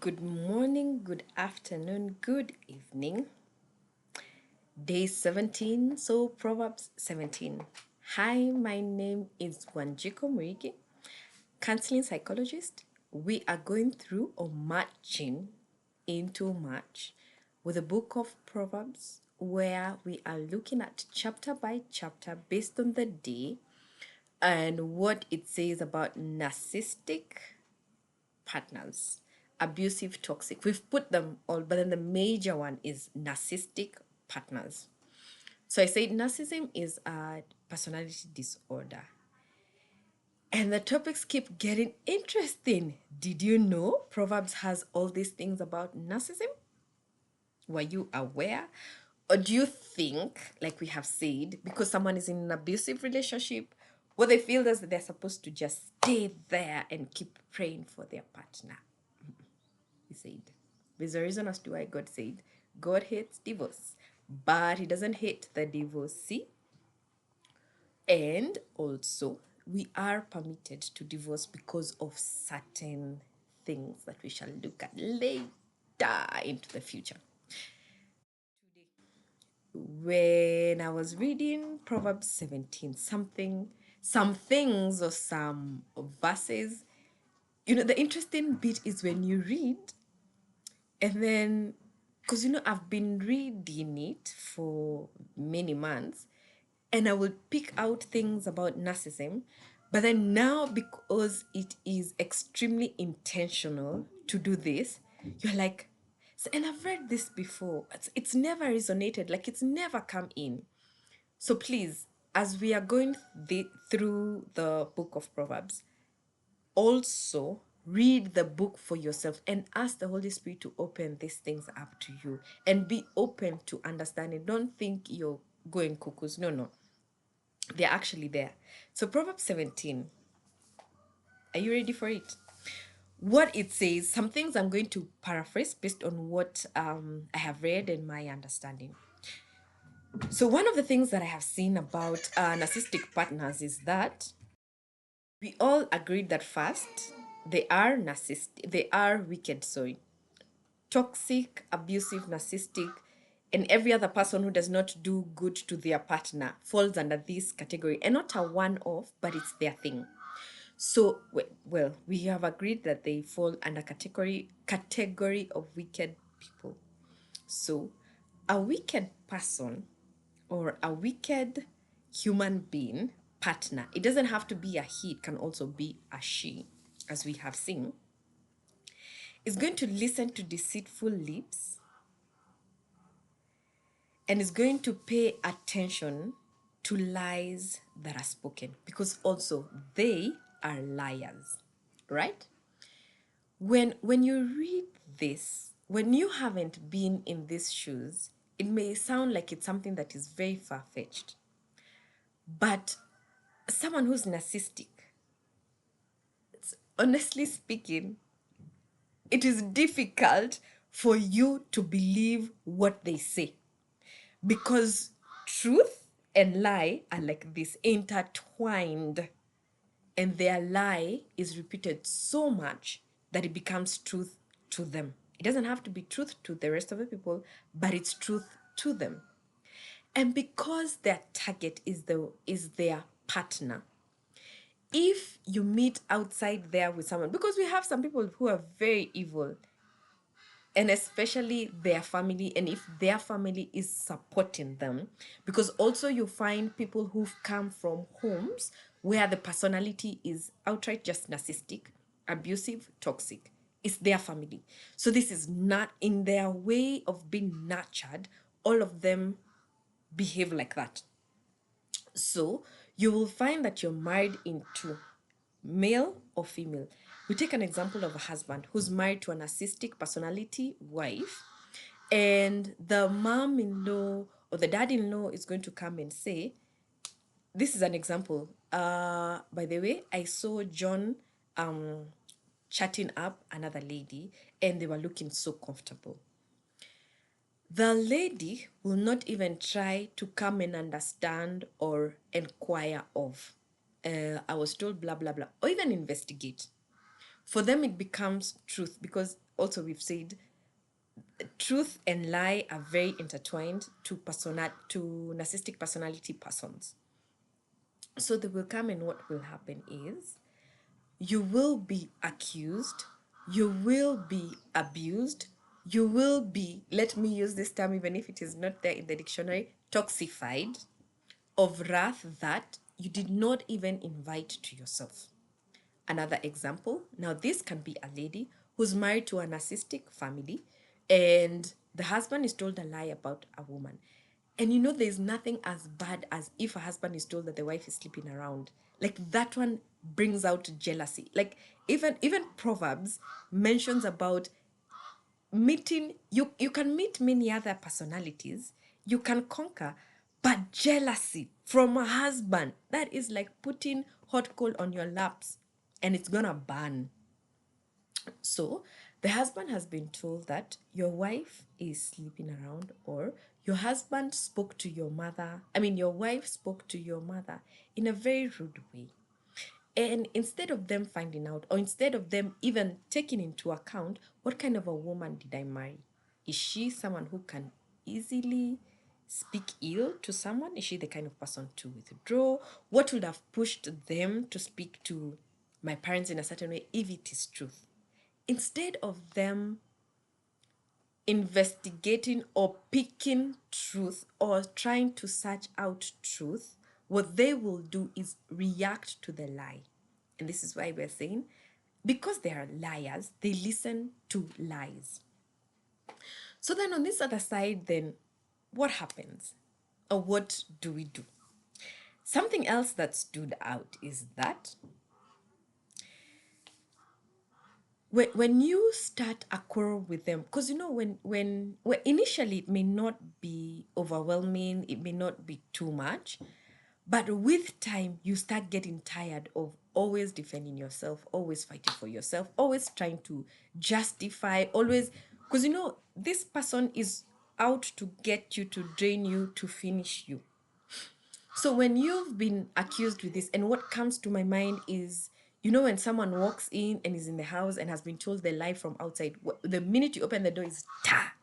Good morning, good afternoon, good evening. Day 17, so Proverbs 17. Hi, my name is Wanjiko Murigi, counseling psychologist. We are going through or marching into March with the book of Proverbs, where we are looking at chapter by chapter based on the day and what it says about narcissistic partners, abusive, toxic. We've put them all, but then the major one is narcissistic partners. So I said narcissism is a personality disorder. And the topics keep getting interesting. Did you know Proverbs has all these things about narcissism? Were you aware? Or do you think, like we have said, because someone is in an abusive relationship, what they feel is that they're supposed to just stay there and keep praying for their partner? He said. There's a reason as to why God said God hates divorce, but He doesn't hate the divorcee. And also, we are permitted to divorce because of certain things that we shall look at later into the future. When I was reading Proverbs 17, some things or some verses, the interesting bit is when you read. And then, because I've been reading it for many months, and I would pick out things about narcissism. But then now, because it is extremely intentional to do this, you're like, and I've read this before. It's never resonated, like it's never come in. So please, as we are going through the book of Proverbs, also read the book for yourself and ask the Holy Spirit to open these things up to you and be open to understanding. Don't think you're going cuckoos. No. They're actually there. So Proverbs 17, are you ready for it? What it says, some things I'm going to paraphrase based on what I have read and my understanding. So one of the things that I have seen about narcissistic partners is that we all agreed that first, they are wicked, toxic, abusive, narcissistic, and every other person who does not do good to their partner falls under this category, and not a one-off, but it's their thing. So, well, we have agreed that they fall under category of wicked people. So, a wicked person or a wicked human being partner, it doesn't have to be a he, it can also be a she, as we have seen, is going to listen to deceitful lips and is going to pay attention to lies that are spoken, because also they are liars, right? When you read this, when you haven't been in these shoes, it may sound like it's something that is very far-fetched. But someone who's narcissistic, honestly speaking, it is difficult for you to believe what they say, because truth and lie are like this, intertwined, and their lie is repeated so much that it becomes truth to them. It doesn't have to be truth to the rest of the people, but it's truth to them. And because their target is their partner, if you meet outside there with someone, because we have some people who are very evil, and especially their family, and if their family is supporting them, because also you find people who've come from homes where the personality is outright just narcissistic, abusive, toxic. It's their family. So this is not in their way of being nurtured. All of them behave like that. So you will find that you're married into male or female. We take an example of a husband who's married to a narcissistic personality wife, and the mom-in-law or the dad-in-law is going to come and say, this is an example. By the way, I saw John chatting up another lady, and they were looking so comfortable. The lady will not even try to come and understand or inquire of, I was told blah, blah, blah, or even investigate. For them, it becomes truth, because also we've said truth and lie are very intertwined to narcissistic personality persons. So they will come, and what will happen is you will be accused, you will be abused, you will be, let me use this term even if it is not there in the dictionary, toxified of wrath that you did not even invite to yourself. Another example, now this can be a lady who's married to a narcissistic family, and the husband is told a lie about a woman. And there's nothing as bad as if a husband is told that the wife is sleeping around. Like that one brings out jealousy. Like even Proverbs mentions about meeting, you can meet many other personalities, you can conquer, but jealousy from a husband, that is like putting hot coal on your laps, and it's gonna burn. So the husband has been told that your wife is sleeping around, or your husband spoke to your mother, your wife spoke to your mother in a very rude way. And instead of them finding out, or instead of them even taking into account, what kind of a woman did I marry? Is she someone who can easily speak ill to someone? Is she the kind of person to withdraw? What would have pushed them to speak to my parents in a certain way if it is truth? Instead of them investigating or picking truth or trying to search out truth, what they will do is react to the lie. And this is why we're saying, because they are liars, they listen to lies. So then on this other side, then what happens? Or what do we do? Something else that stood out is that when you start a quarrel with them, because when initially it may not be overwhelming, it may not be too much, but with time you start getting tired of always defending yourself, always fighting for yourself, always trying to justify, always, because this person is out to get you, to drain you, to finish you. So when you've been accused with this, and what comes to my mind is, when someone walks in and is in the house and has been told the lie from outside, the minute you open the door is ta.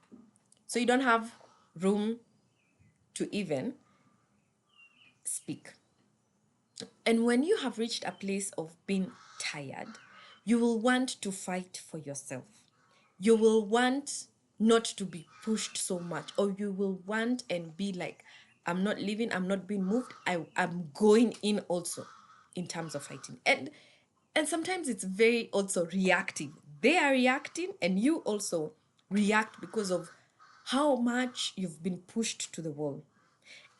So you don't have room to even speak. And when you have reached a place of being tired, you will want to fight for yourself. You will want not to be pushed so much, or you will want and be like, I'm not leaving, I'm not being moved, I'm going in also in terms of fighting. And sometimes it's very also reactive. They are reacting and you also react because of how much you've been pushed to the wall.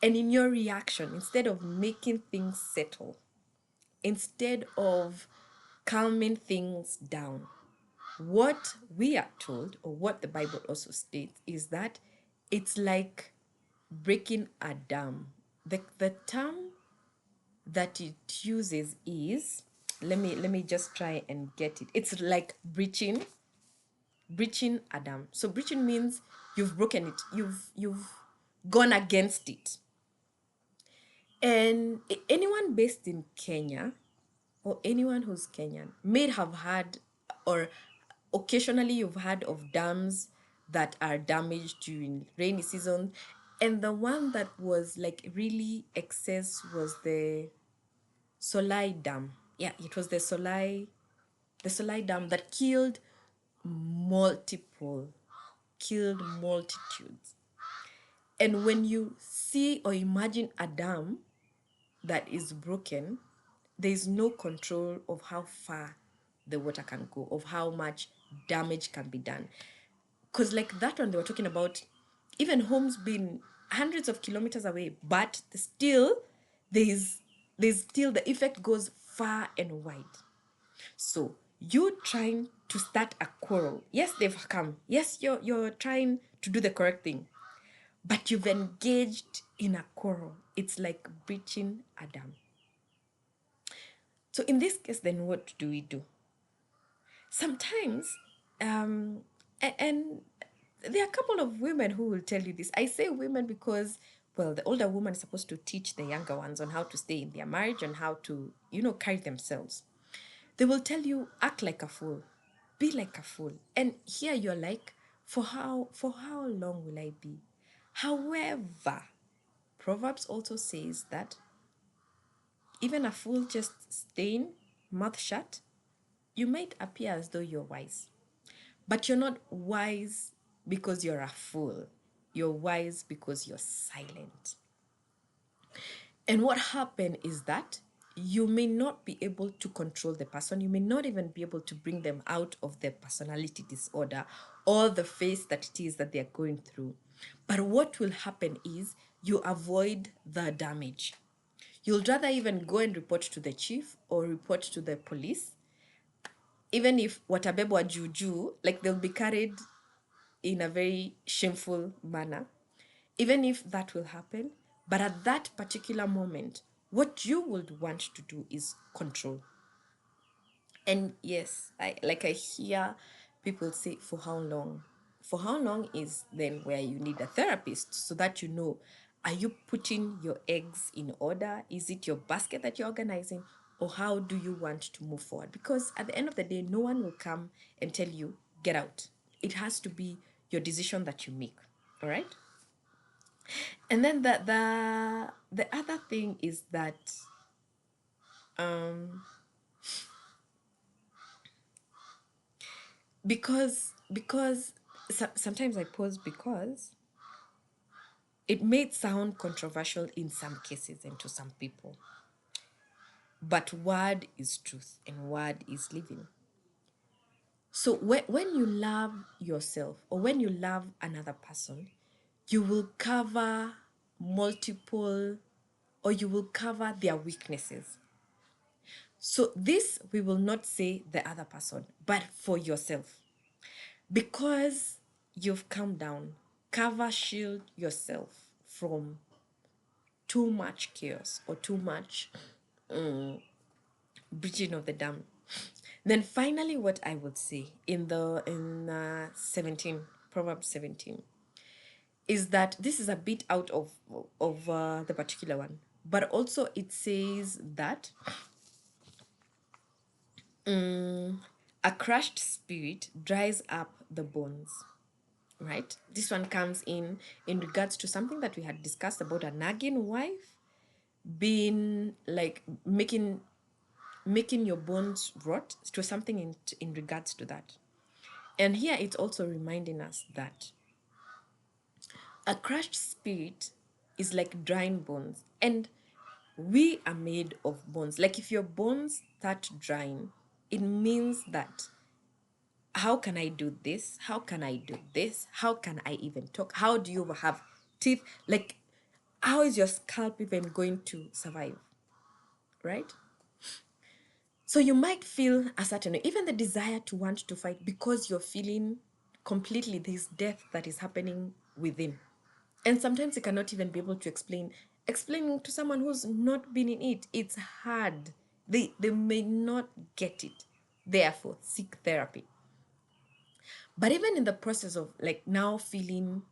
And in your reaction, instead of making things settle, instead of calming things down, what we are told, or what the Bible also states, is that it's like breaking a dam. The term that it uses is, let me just try and get it. It's like breaching a dam. So breaching means you've broken it, you've gone against it. And anyone based in Kenya, or anyone who's Kenyan, may have had, or occasionally you've heard of dams that are damaged during rainy season. And the one that was like really excess was the Solai Dam. Yeah, it was the Solai Dam that killed multitudes. And when you see or imagine a dam that is broken, there is no control of how far the water can go, of how much damage can be done. Because like that one, they were talking about even homes being hundreds of kilometers away, but there's still the effect goes far and wide. So you trying to start a quarrel. Yes, they've come. Yes, you're trying to do the correct thing, but you've engaged in a quarrel. It's like breaching a dam. So in this case, then what do we do? Sometimes, and there are a couple of women who will tell you this. I say women because, well, the older woman is supposed to teach the younger ones on how to stay in their marriage and how to, carry themselves. They will tell you, act like a fool. be like a fool. And here you're like, for how long will I be? However, Proverbs also says that even a fool just staying mouth shut, you might appear as though you're wise. But you're not wise because you're a fool. You're wise because you're silent. And what happened is that you may not be able to control the person. You may not even be able to bring them out of their personality disorder or the phase that it is that they're going through. But what will happen is you avoid the damage. You'll rather even go and report to the chief or report to the police, even if watabebwa juju, like they'll be carried in a very shameful manner, even if that will happen. But at that particular moment, what you would want to do is control. And yes, I hear people say, for how long? For how long is then where you need a therapist so that you know, are you putting your eggs in order? Is it your basket that you're organizing? Or how do you want to move forward? Because at the end of the day, no one will come and tell you, get out. It has to be your decision that you make. All right? And then the other thing is that because sometimes I pause because it may sound controversial in some cases and to some people, but word is truth and word is living. So when you love yourself or when you love another person, you will cover multiple or you will cover their weaknesses. So this we will not say the other person, but for yourself. Because you've calmed down, cover, shield yourself from too much chaos or too much breaching of the dam. Then finally, what I would say in 17 Proverbs 17 is that this is a bit out of the particular one, but also it says that a crushed spirit dries up the bones. Right, this one comes in regards to something that we had discussed about a nagging wife being like making your bones rot. To something in regards to that. And here it's also reminding us that a crushed spirit is like drying bones, and we are made of bones. Like if your bones start drying, it means that how can I do this? How can I do this? How can I even talk? How do you have teeth? Like, how is your scalp even going to survive? Right? So you might feel a certain, even the desire to want to fight because you're feeling completely this death that is happening within. And sometimes you cannot even be able to explaining to someone who's not been in it. It's hard. They may not get it. Therefore, seek therapy. But even in the process of like now feeling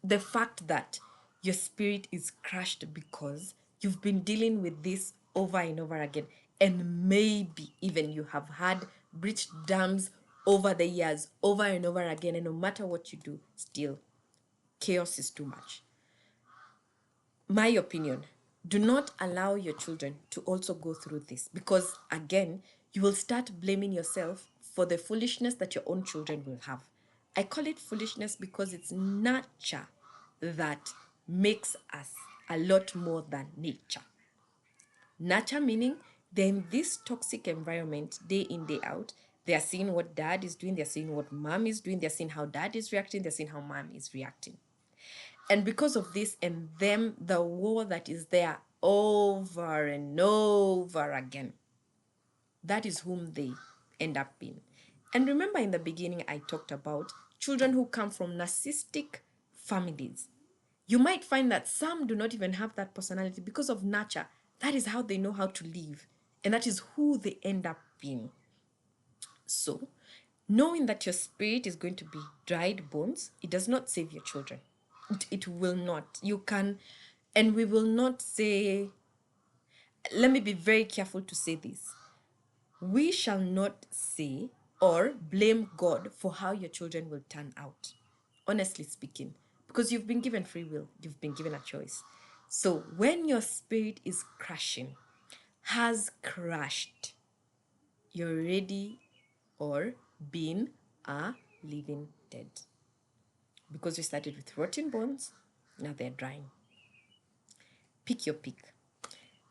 the fact that your spirit is crushed because you've been dealing with this over and over again, and maybe even you have had breached dams over the years, over and over again, and no matter what you do, still chaos is too much. My opinion, do not allow your children to also go through this, because again, you will start blaming yourself for the foolishness that your own children will have. I call it foolishness because it's nurture that makes us a lot more than nature. Nurture meaning they're in this toxic environment day in, day out. They are seeing what dad is doing, they're seeing what mom is doing, they're seeing how dad is reacting, they're seeing how mom is reacting. And because of this and them, the war that is there over and over again, that is whom they end up being. And remember in the beginning, I talked about children who come from narcissistic families. You might find that some do not even have that personality because of nurture. That is how they know how to live. And that is who they end up being. So, knowing that your spirit is going to be dried bones, it does not save your children. It will not. You can, and we will not say, let me be very careful to say this. We shall not say or blame God for how your children will turn out. Honestly speaking, because you've been given free will, you've been given a choice. So when your spirit is crashing, has crashed, you're ready or been a living dead. Because we started with rotten bones, now they're drying. Pick your pick.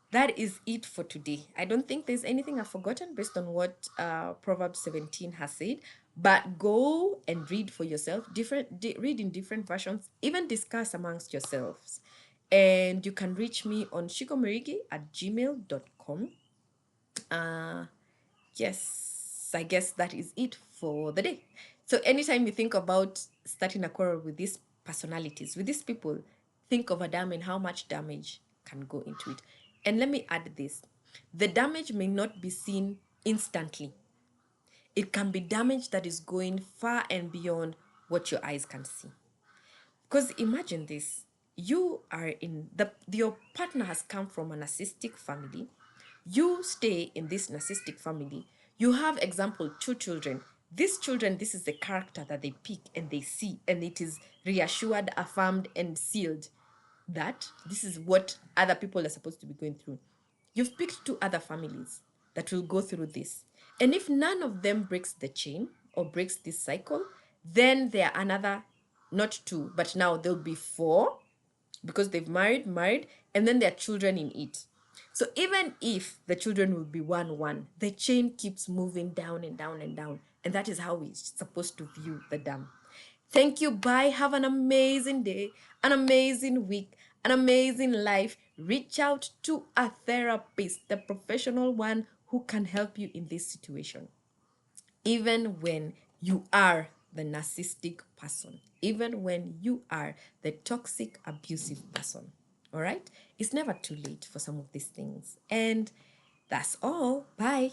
That is it for today. I don't think there's anything I've forgotten based on what Proverbs 17 has said. But go and read for yourself, read in different versions, even discuss amongst yourselves. And you can reach me on shikomerigi@gmail.com. Yes, I guess that is it for the day. So anytime you think about starting a quarrel with these personalities, with these people, think of Adam and how much damage can go into it. And let me add this. The damage may not be seen instantly. It can be damage that is going far and beyond what your eyes can see. Because imagine this, you are in your partner has come from a narcissistic family. You stay in this narcissistic family. You have, example, two children. These children, this is the character that they pick and they see, and it is reassured, affirmed, and sealed that this is what other people are supposed to be going through. You've picked two other families that will go through this. And if none of them breaks the chain or breaks this cycle, then there are another, not two, but now there'll be four because they've married, and then there are children in it. So even if the children will be one, the chain keeps moving down and down and down. And that is how we're supposed to view the dam. Thank you. Bye. Have an amazing day, an amazing week, an amazing life. Reach out to a therapist, the professional one who can help you in this situation. Even when you are the narcissistic person, even when you are the toxic, abusive person. All right? It's never too late for some of these things. And that's all. Bye.